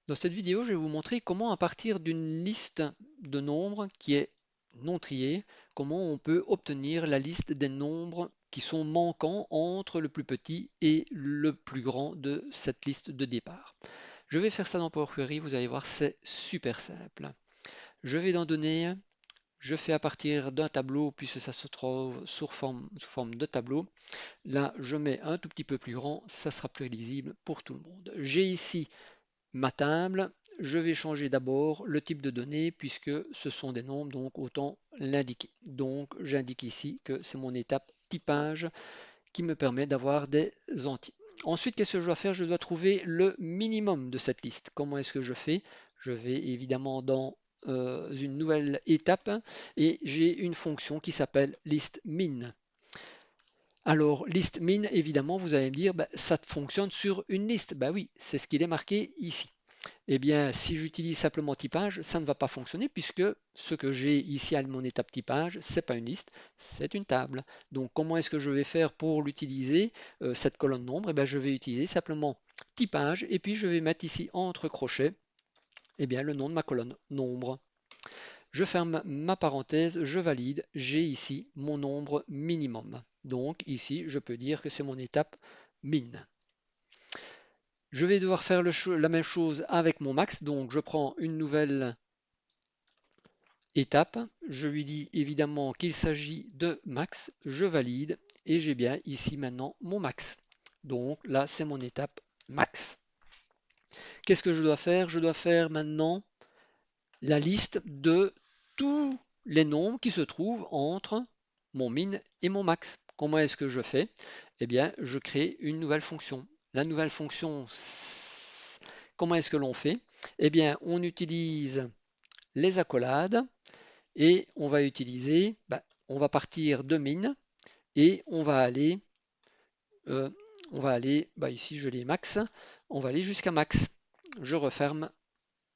Dans cette vidéo, je vais vous montrer comment, à partir d'une liste de nombres qui est non triée, comment on peut obtenir la liste des nombres qui sont manquants entre le plus petit et le plus grand de cette liste de départ. Je vais faire ça dans Power Query, vous allez voir, c'est super simple. Je vais dans Données, je fais à partir d'un tableau, puisque ça se trouve sous forme de tableau. Là, je mets un tout petit peu plus grand, ça sera plus lisible pour tout le monde. J'ai ici ma table, je vais changer d'abord le type de données puisque ce sont des nombres, donc autant l'indiquer. Donc j'indique ici que c'est mon étape typage qui me permet d'avoir des entiers. Ensuite, qu'est-ce que je dois faire? Je dois trouver le minimum de cette liste. Comment est-ce que je fais? Je vais évidemment dans une nouvelle étape et j'ai une fonction qui s'appelle listMin. Alors, listMin, évidemment, vous allez me dire, bah, ça fonctionne sur une liste. Bah oui, c'est ce qu'il est marqué ici. Eh bien, si j'utilise simplement typage, ça ne va pas fonctionner puisque ce que j'ai ici à mon étape typage, c'est pas une liste, c'est une table. Donc, comment est-ce que je vais faire pour l'utiliser, cette colonne nombre? Eh bien, je vais utiliser simplement typage et puis je vais mettre ici entre crochets, eh bien, le nom de ma colonne nombre. Je ferme ma parenthèse, je valide, j'ai ici mon nombre minimum. Donc ici, je peux dire que c'est mon étape min. Je vais devoir faire la même chose avec mon max, donc je prends une nouvelle étape, je lui dis évidemment qu'il s'agit de max, je valide et j'ai bien ici maintenant mon max. Donc là, c'est mon étape max. Qu'est-ce que je dois faire? Je dois faire maintenant la liste de tous les nombres qui se trouvent entre mon min et mon max. Comment est-ce que je fais? Eh bien, je crée une nouvelle fonction. La nouvelle fonction, comment est-ce que l'on fait? Eh bien, on utilise les accolades et on va utiliser, on va partir de min et euh, on va aller ici je l'ai max, on va aller jusqu'à max. Je referme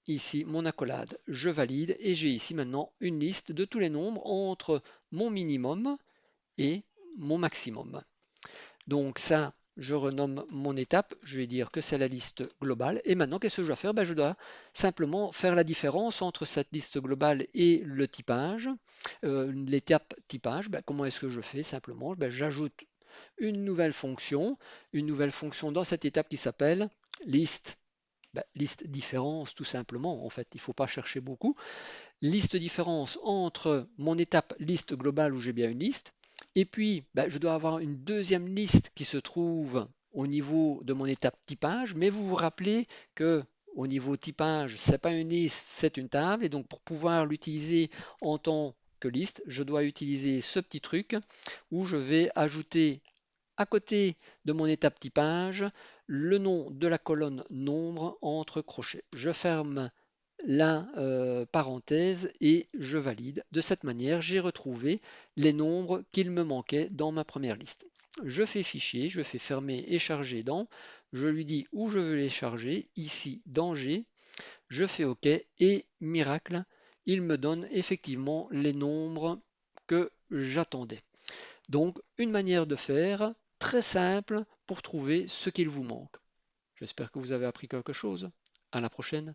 ici mon accolade, je valide et j'ai ici maintenant une liste de tous les nombres entre mon minimum et mon maximum. Donc ça, je renomme mon étape, je vais dire que c'est la liste globale. Et maintenant, qu'est-ce que je dois faire? Je dois simplement faire la différence entre cette liste globale et le typage. L'étape typage, comment est-ce que je fais? Simplement, j'ajoute une nouvelle fonction dans cette étape qui s'appelle liste. Liste différence, tout simplement. En fait, il ne faut pas chercher beaucoup. Liste différence entre mon étape liste globale où j'ai bien une liste, et puis je dois avoir une deuxième liste qui se trouve au niveau de mon étape typage, mais vous vous rappelez que au niveau typage, ce n'est pas une liste, c'est une table, et donc pour pouvoir l'utiliser en tant que liste, je dois utiliser ce petit truc où je vais ajouter à côté de mon étape typage le nom de la colonne nombre entre crochets. Je ferme la parenthèse et je valide. De cette manière, j'ai retrouvé les nombres qu'il me manquait dans ma première liste. Je fais fichier, je fais fermer et charger dans. Je lui dis où je veux les charger, ici dans G. Je fais OK et miracle, il me donne effectivement les nombres que j'attendais. Donc, une manière de faire très simple pour trouver ce qu'il vous manque. J'espère que vous avez appris quelque chose. À la prochaine.